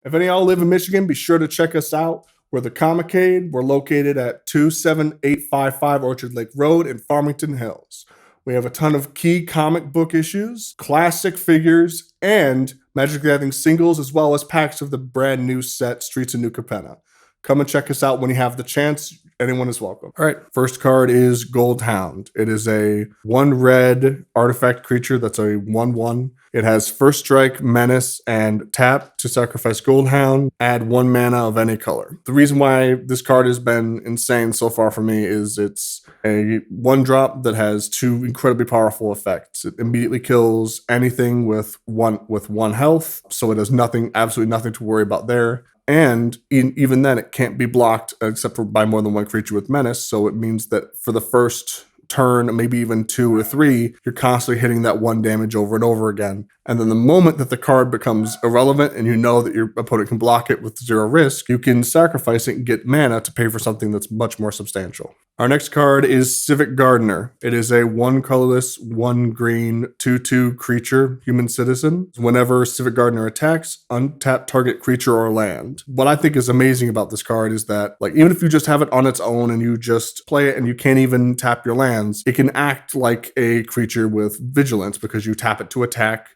If any of y'all live in Michigan, be sure to check us out. We're the Comicade. We're located at 27855 Orchard Lake Road in Farmington Hills. We have a ton of key comic book issues, classic figures, and Magic the Gathering singles, as well as packs of the brand new set, Streets of New Capenna. Come and check us out when you have the chance. Anyone is welcome. All right, first card is Gold Hound. It is a 1 red artifact creature that's a 1/1. It has first strike, menace, and tap to sacrifice Gold Hound, add 1 mana of any color. The reason why this card has been insane so far for me is it's a 1-drop that has 2 incredibly powerful effects. It immediately kills anything with one health, so it has nothing, absolutely nothing to worry about there. And even then, it can't be blocked except for by more than 1 creature with menace. So it means that for the first turn, maybe even 2 or 3, you're constantly hitting that 1 damage over and over again. And then the moment that the card becomes irrelevant and you know that your opponent can block it with 0 risk, you can sacrifice it and get mana to pay for something that's much more substantial. Our next card is Civic Gardener. It is a 1 colorless, 1 green, 2/2 creature, human citizen. Whenever Civic Gardener attacks, untap target creature or land. What I think is amazing about this card is that, like, even if you just have it on its own and you just play it and you can't even tap your lands, it can act like a creature with vigilance because you tap it to attack,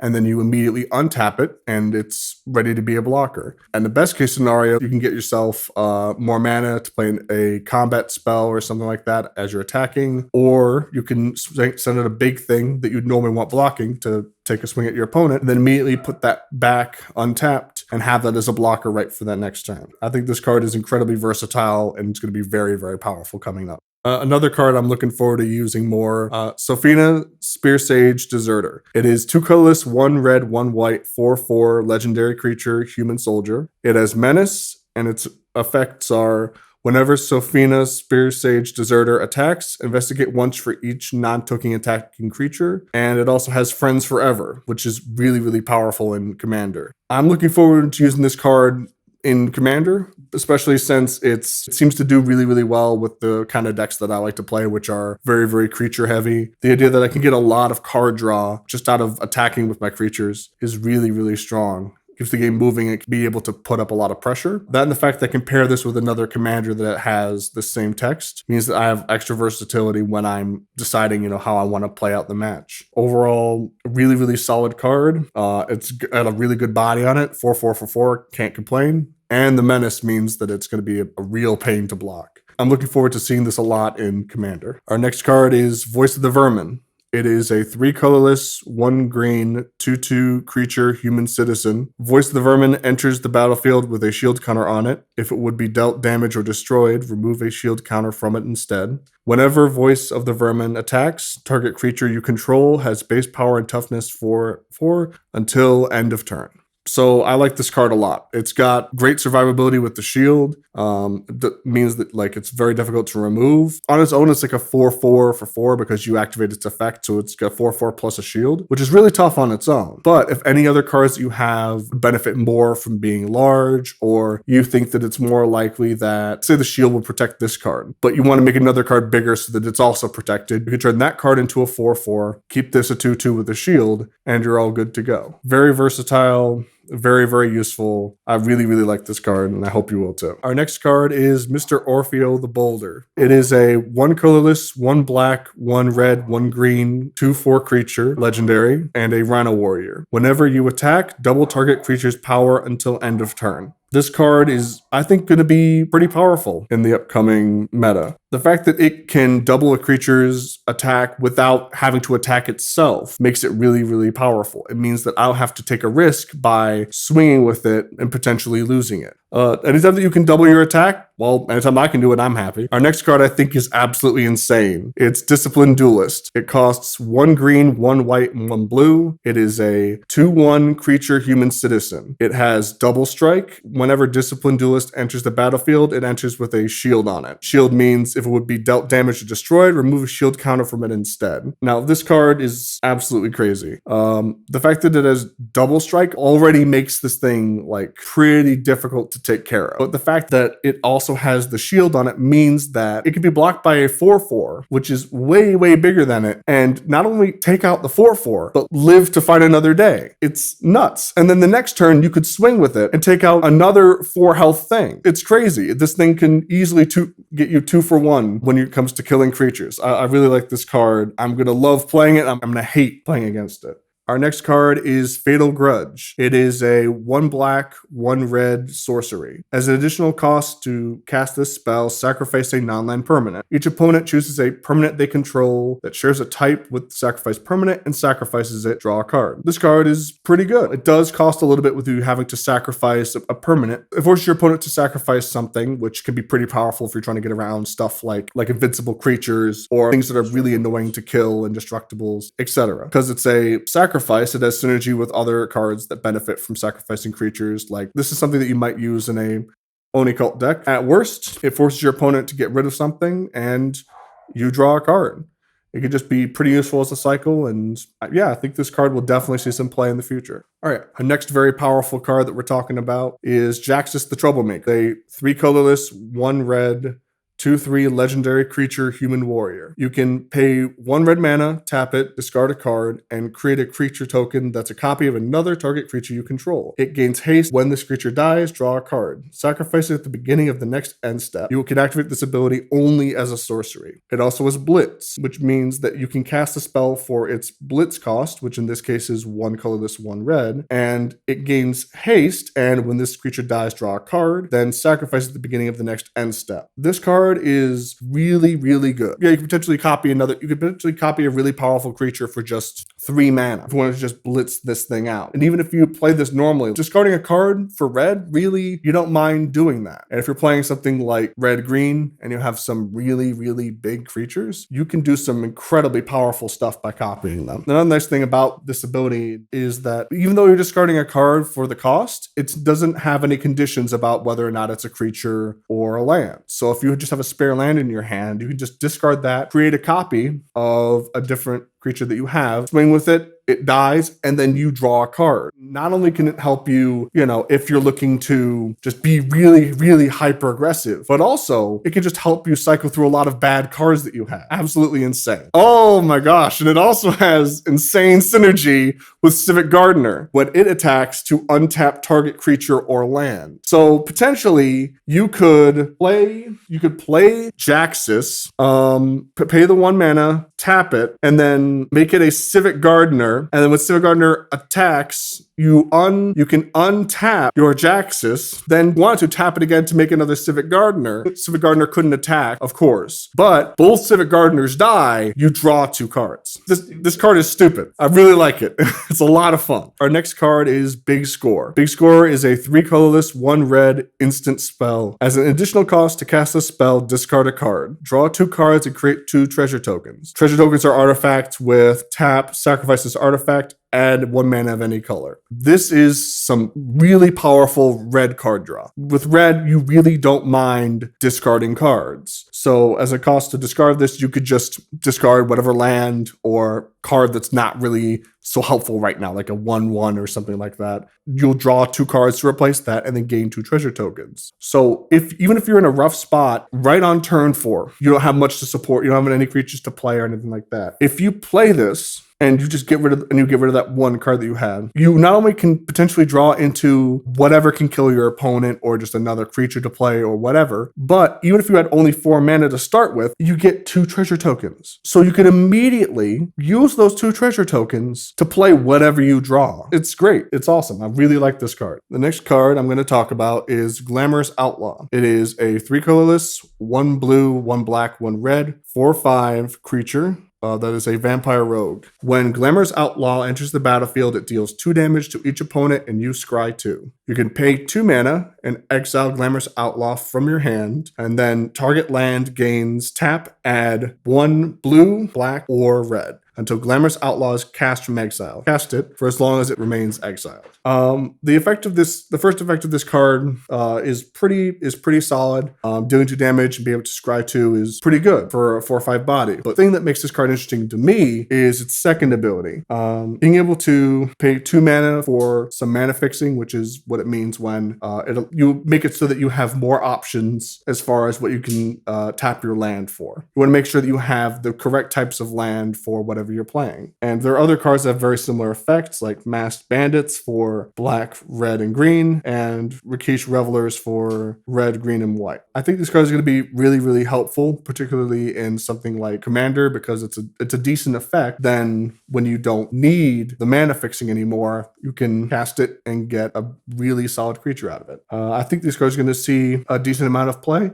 and then you immediately untap it, and it's ready to be a blocker. And the best case scenario, you can get yourself more mana to play a combat spell or something like that as you're attacking, or you can send out a big thing that you'd normally want blocking to take a swing at your opponent, and then immediately put that back untapped and have that as a blocker right for that next turn. I think this card is incredibly versatile, and it's going to be very, very powerful coming up. Another card I'm looking forward to using more, Sophina, Spear Sage Deserter. It is 2 colorless, 1 red, 1 white, 4/4 legendary creature, human soldier. It has menace, and its effects are: whenever Sophina, Spear Sage Deserter attacks, investigate once for each non-token attacking creature. And it also has Friends Forever, which is really, really powerful in Commander. I'm looking forward to using this card in Commander, especially since it seems to do really, really well with the kind of decks that I like to play, which are very, very creature heavy. The idea that I can get a lot of card draw just out of attacking with my creatures is really, really strong. Keeps the game moving and can be able to put up a lot of pressure. That and the fact that I can pair this with another commander that has the same text means that I have extra versatility when I'm deciding, how I want to play out the match. Overall, really, really solid card. It's got a really good body on it. 4/4 for 4, can't complain. And the menace means that it's going to be a real pain to block. I'm looking forward to seeing this a lot in Commander. Our next card is Voice of the Vermin. It is a 3 colorless, 1 green, 2/2 creature, human citizen. Voice of the Vermin enters the battlefield with a shield counter on it. If it would be dealt damage or destroyed, remove a shield counter from it instead. Whenever Voice of the Vermin attacks, target creature you control has base power and toughness for 4 until end of turn. So I like this card a lot. It's got great survivability with the shield. That means that it's very difficult to remove. On its own, it's like a 4/4 for 4 because you activate its effect. So it's got 4/4 plus a shield, which is really tough on its own. But if any other cards that you have benefit more from being large, or you think that it's more likely that, say, the shield will protect this card, but you want to make another card bigger so that it's also protected, you can turn that card into a 4/4, keep this a 2/2 with a shield, and you're all good to go. Very versatile. Very, very useful. I really, really like this card, and I hope you will too. Our next card is Mr. Orpheo the Boulder. It is a 1 colorless, 1 black, 1 red, 1 green, 2/4 creature, legendary, and a Rhino Warrior. Whenever you attack, double target creature's power until end of turn. This card is, I think, going to be pretty powerful in the upcoming meta. The fact that it can double a creature's attack without having to attack itself makes it really, really powerful. It means that I'll have to take a risk by swinging with it and potentially losing it. Anytime that you can double your attack, well, anytime I can do it, I'm happy. Our next card I think is absolutely insane. It's Disciplined Duelist. It costs 1 green, 1 white, and 1 blue. It is a 2/1 creature human citizen. It has double strike. Whenever Disciplined Duelist enters the battlefield, it enters with a shield on it. Shield means if it would be dealt damage or destroyed, remove a shield counter from it instead. Now, this card is absolutely crazy. The fact that it has double strike already makes this thing pretty difficult to take care of. But the fact that it also also has the shield on it means that it can be blocked by a 4/4, which is way, way bigger than it, and not only take out the 4/4, but live to fight another day. It's nuts. And then the next turn, you could swing with it and take out another 4 health thing. It's crazy. This thing can easily get you 2 for 1 when it comes to killing creatures. I really like this card. I'm going to love playing it. I'm going to hate playing against it. Our next card is Fatal Grudge. It is a 1 black, 1 red sorcery. As an additional cost to cast this spell, sacrifice a non-land permanent. Each opponent chooses a permanent they control that shares a type with the sacrificed permanent and sacrifices it, draw a card. This card is pretty good. It does cost a little bit with you having to sacrifice a permanent. It forces your opponent to sacrifice something, which can be pretty powerful if you're trying to get around stuff like invincible creatures or things that are really annoying to kill, indestructibles, etc. Because it's a sacrifice, it has synergy with other cards that benefit from sacrificing creatures. Like, this is something that you might use in a Oni Cult deck. At worst, it forces your opponent to get rid of something and you draw a card. It could just be pretty useful as a cycle, and yeah, I think this card will definitely see some play in the future. All right, our next very powerful card that we're talking about is Jaxis the Troublemaker, a 3 colorless, 1 red, 2/3 legendary creature human warrior. You can pay 1 red mana, tap it, discard a card, and create a creature token that's a copy of another target creature you control. It gains haste. When this creature dies, draw a card. Sacrifice it at the beginning of the next end step. You can activate this ability only as a sorcery. It also has Blitz, which means that you can cast a spell for its Blitz cost, which in this case is 1 colorless, 1 red, and it gains haste, and when this creature dies, draw a card, then sacrifice at the beginning of the next end step. This card is really, really good. Yeah, you could potentially copy a really powerful creature for just 3 mana if you want to just blitz this thing out. And even if you play this normally, discarding a card for red, really, you don't mind doing that. And if you're playing something like red-green and you have some really, really big creatures, you can do some incredibly powerful stuff by copying them. Another nice thing about this ability is that even though you're discarding a card for the cost, it doesn't have any conditions about whether or not it's a creature or a land. So if you just have a spare land in your hand, you can just discard that, create a copy of a different creature that you have, swing with it, it dies, and then you draw a card. Not only can it help you, if you're looking to just be really, really hyper aggressive, but also it can just help you cycle through a lot of bad cards that you have. Absolutely insane. Oh my gosh. And it also has insane synergy with Civic Gardener when it attacks to untap target creature or land. So potentially you could play Jaxis, pay the 1 mana, tap it, and then make it a Civic Gardener. And then when Civic Gardener attacks, you can untap your Jaxis, then want to tap it again to make another Civic Gardener. Civic Gardener couldn't attack, of course, but both Civic Gardeners die, you draw 2 cards. This card is stupid. I really like it. It's a lot of fun. Our next card is Big Score. Big Score is a 3 colorless, 1 red instant spell. As an additional cost to cast a spell, discard a card. Draw 2 cards and create 2 treasure tokens. Treasure tokens are artifacts with tap, sacrifice this artifact, add 1 mana of any color. This is some really powerful red card draw. With red, you really don't mind discarding cards. So as a cost to discard this, you could just discard whatever land or card that's not really so helpful right now, like a 1/1 or something like that. You'll draw 2 cards to replace that and then gain 2 treasure tokens. So even if you're in a rough spot, right on turn 4, you don't have much to support, you don't have any creatures to play or anything like that. If you play this, and you just get rid of that 1 card that you have, you not only can potentially draw into whatever can kill your opponent or just another creature to play or whatever, but even if you had only 4 mana to start with, you get 2 treasure tokens. So you can immediately use those 2 treasure tokens to play whatever you draw. It's great. It's awesome. I really like this card. The next card I'm going to talk about is Glamorous Outlaw. It is a 3 colorless, 1 blue, 1 black, 1 red, 4/5 creature. That is a vampire rogue. When Glamorous Outlaw enters the battlefield, it deals 2 damage to each opponent and you scry 2. You can pay 2 mana and exile Glamorous Outlaw from your hand, and then target land gains tap, add 1 blue, black, or red. until Glamorous Outlaw is cast from exile. Cast it for as long as it remains exiled. The first effect of this card is pretty solid. Doing 2 damage and being able to scry 2 is pretty good for a 4/5 body. But the thing that makes this card interesting to me is its second ability. Being able to pay 2 mana for some mana fixing, which is what it means when you make it so that you have more options as far as what you can tap your land for. You want to make sure that you have the correct types of land for whatever you're playing. And there are other cards that have very similar effects, like Masked Bandits for black, red, and green, and Rakesh Revelers for red, green, and white. I think this card is going to be really, really helpful, particularly in something like Commander, because it's a decent effect. Then when you don't need the mana fixing anymore, you can cast it and get a really solid creature out of it. I think this card is going to see a decent amount of play.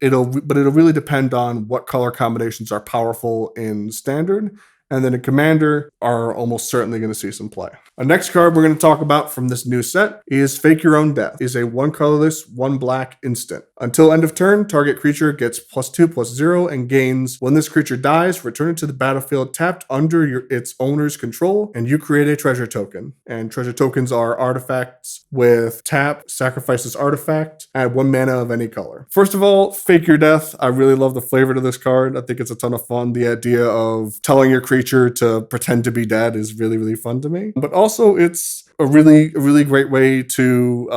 It'll really depend on what color combinations are powerful in Standard. And then in Commander are almost certainly going to see some play. Our next card we're going to talk about from this new set is Fake Your Own Death. It's a 1 colorless, 1 black instant. Until end of turn, target creature gets +2/+0 and gains, when this creature dies, return it to the battlefield tapped under its owner's control, and you create a treasure token. And treasure tokens are artifacts with tap, sacrifice this artifact, add 1 mana of any color. First of all, Fake Your Death. I really love the flavor to this card. I think it's a ton of fun. The idea of telling your creature to pretend to be dead is really, really fun to me. But also it's a really great way to,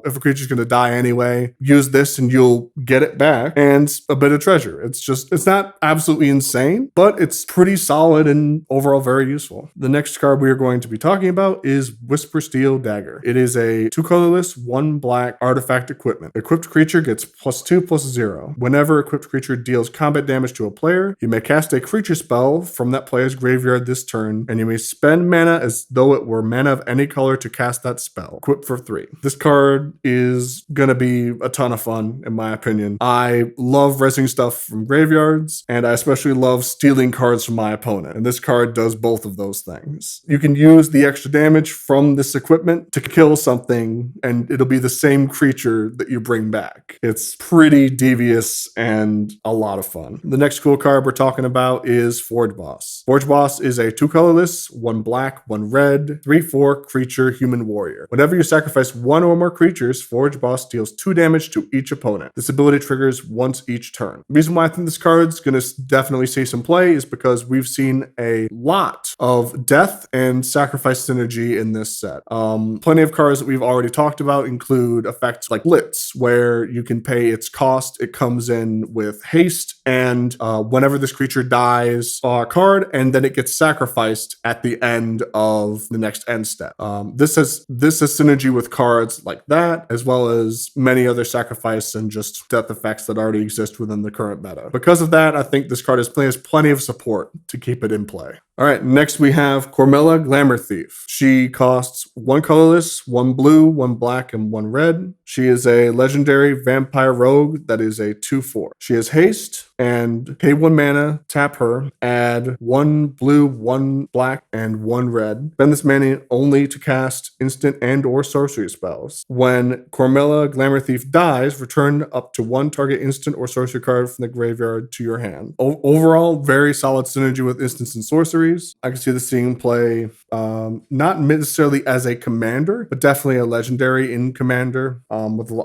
if a creature's going to die anyway, use this and you'll get it back and a bit of treasure. It's not absolutely insane, but it's pretty solid and overall very useful. The next card we are going to be talking about is Whisper Steel Dagger. It is a 2 colorless, 1 black artifact equipment. Equipped creature gets +2/+0. Whenever equipped creature deals combat damage to a player, you may cast a creature spell from that player's graveyard this turn, and you may spend mana as though it were mana of any color to cast that spell. Equip for 3. This card is gonna be a ton of fun, in my opinion. I love rezzing stuff from graveyards, and I especially love stealing cards from my opponent, and this card does both of those things. You can use the extra damage from this equipment to kill something, and it'll be the same creature that you bring back. It's pretty devious and a lot of fun. The next cool card we're talking about is Forge Boss. Forge Boss is a 2 colorless, 1 black, 1 red, 3/4 creature human warrior. Whenever you sacrifice 1 or more creatures, Forge Boss deals 2 damage to each opponent. This ability triggers once each turn. The reason why I think this card's going to definitely see some play is because we've seen a lot of death and sacrifice synergy in this set. Plenty of cards that we've already talked about include effects like Blitz, where you can pay its cost. It comes in with haste, and whenever this creature dies, a card, and then it gets sacrificed at the end of the next end step. This has synergy with cards like that, as well as many other sacrifice and just death effects that already exist within the current meta. Because of that, I think this card has plenty of support to keep it in play. All right, next we have Cormela, Glamour Thief. She costs 1 colorless, 1 blue, 1 black, and 1 red. She is a legendary vampire rogue that is a 2/4. She has haste, and pay 1 mana, tap her, add 1 blue, 1 black, and 1 red. Spend this mana only to cast instant and or sorcery spells. When Cormela, Glamour Thief dies, return up to 1 target instant or sorcery card from the graveyard to your hand. Overall, very solid synergy with instants and sorceries. I can see this seeing play, not necessarily as a commander, but definitely a legendary in Commander,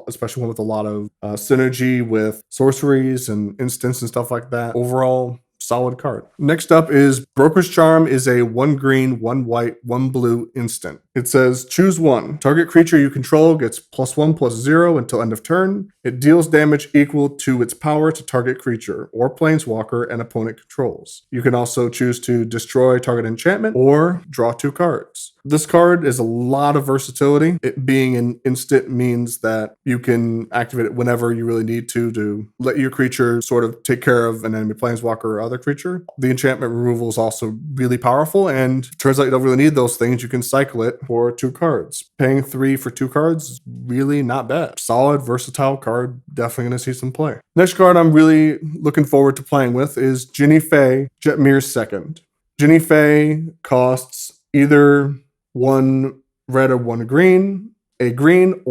especially one with a lot of synergy with sorceries and instants and stuff like that. Overall, solid card. Next up is Broker's Charm is a 1 green, 1 white, 1 blue instant. It says, choose 1. Target creature you control gets +1/+0 until end of turn. It deals damage equal to its power to target creature or planeswalker an opponent controls. You can also choose to destroy target enchantment or draw 2 cards. This card is a lot of versatility. It being an instant means that you can activate it whenever you really need to let your creature sort of take care of an enemy planeswalker or other creature. The enchantment removal is also really powerful, and turns out you don't really need those things. You can cycle it for 2 cards. Paying 3 for 2 cards is really not bad. Solid, versatile card. Definitely going to see some play. Next card I'm really looking forward to playing with is Ginny Faye, Jetmir's Second. Ginny Faye costs either 1 red or 1 green, a green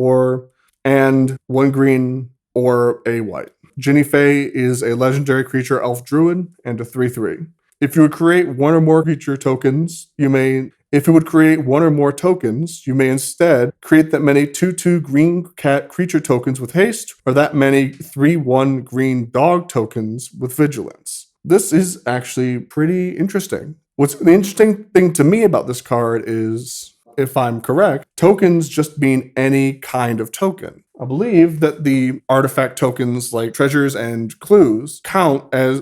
and 1 green or a white. Ginny Faye is a legendary creature elf druid and a 3/3. If you would create one or more creature tokens, you may instead create that many 2/2 green cat creature tokens with haste, or that many 3/1 green dog tokens with vigilance. This is actually pretty interesting. What's the interesting thing to me about this card is, if I'm correct, tokens just mean any kind of token. I believe that the artifact tokens like treasures and clues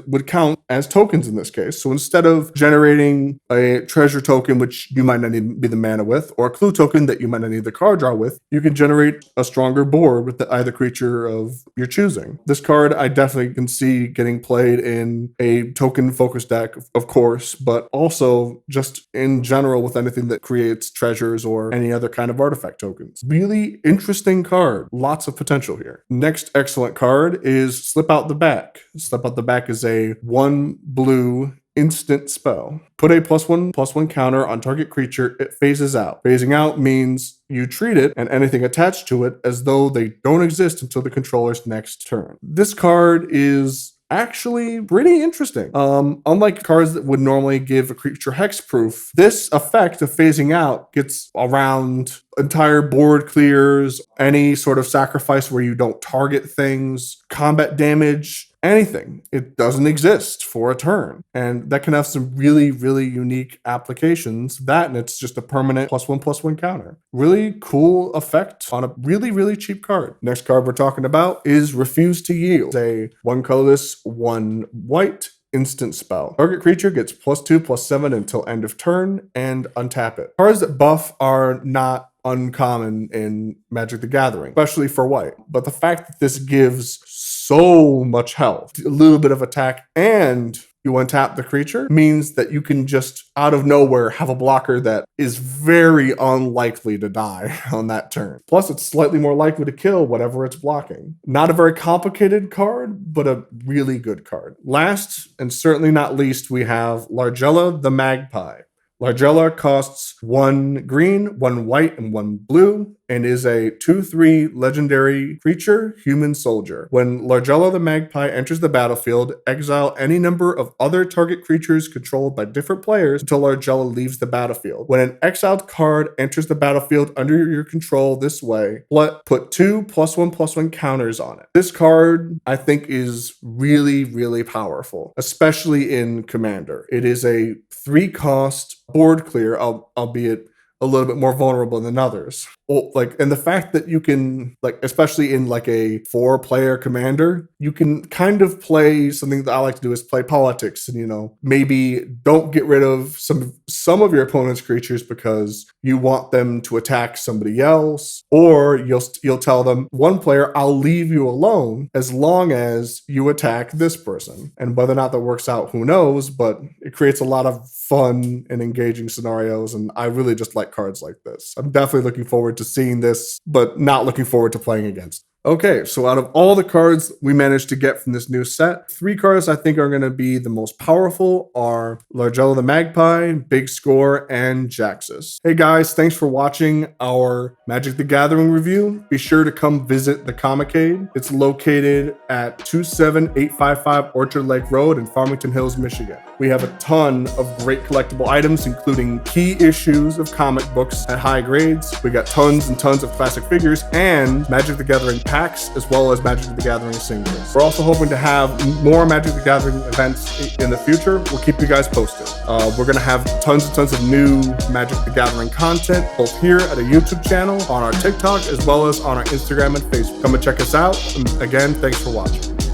would count as tokens in this case. So instead of generating a treasure token, which you might not need be the mana with, or a clue token that you might not need the card draw with, you can generate a stronger board with either creature of your choosing. This card I definitely can see getting played in a token focused deck, of course, but also just in general with anything that creates treasures or any other kind of artifact tokens. Really interesting card. Lots of potential here. Next excellent card is Slip Out the Back. Slip Out the Back is a 1 blue instant spell. Put a +1/+1 counter on target creature. It phases out. Phasing out means you treat it and anything attached to it as though they don't exist until the controller's next turn. This card is actually pretty interesting. Unlike cards that would normally give a creature hexproof, this effect of phasing out gets around entire board clears, any sort of sacrifice where you don't target things, combat damage, anything. It doesn't exist for a turn. And that can have some really, really unique applications. That, and it's just a permanent +1/+1 counter. Really cool effect on a really, really cheap card. Next card we're talking about is Refuse to Yield. It's a 1 colorless, 1 white instant spell. Target creature gets +2/+7 until end of turn and untap it. Cards that buff are not uncommon in Magic the Gathering, especially for white. But the fact that this gives so much health, a little bit of attack, and you untap the creature means that you can just out of nowhere have a blocker that is very unlikely to die on that turn. Plus, it's slightly more likely to kill whatever it's blocking. Not a very complicated card, but a really good card. Last, and certainly not least, we have Largella the Magpie. Largella costs 1 green, 1 white, and 1 blue, and is a 2/3 legendary creature, human soldier. When Largella the Magpie enters the battlefield, exile any number of other target creatures controlled by different players until Largella leaves the battlefield. When an exiled card enters the battlefield under your control this way, put 2 +1/+1 counters on it. This card, I think, is really, really powerful, especially in Commander. It is a 3-cost board clear, albeit a little bit more vulnerable than others. Well, and the fact that you can, especially in a 4-player commander, you can kind of play something that I like to do is play politics and, maybe don't get rid of some of your opponent's creatures because you want them to attack somebody else, or you'll tell them, one player, I'll leave you alone as long as you attack this person. And whether or not that works out, who knows, but it creates a lot of fun and engaging scenarios, and I really just like cards like this. I'm definitely looking forward to seeing this, but not looking forward to playing against. Okay, so out of all the cards we managed to get from this new set, 3 cards I think are going to be the most powerful are Largella the Magpie, Big Score, and Jaxis. Hey guys, thanks for watching our Magic the Gathering review. Be sure to come visit the Comicade. It's located at 27855 Orchard Lake Road in Farmington Hills, Michigan. We have a ton of great collectible items, including key issues of comic books at high grades. We got tons and tons of classic figures and Magic the Gathering packs, as well as Magic the Gathering singles. We're also hoping to have more Magic the Gathering events in the future. We'll keep you guys posted. We're going to have tons and tons of new Magic the Gathering content, both here at a YouTube channel, on our TikTok, as well as on our Instagram and Facebook. Come and check us out. And again, thanks for watching.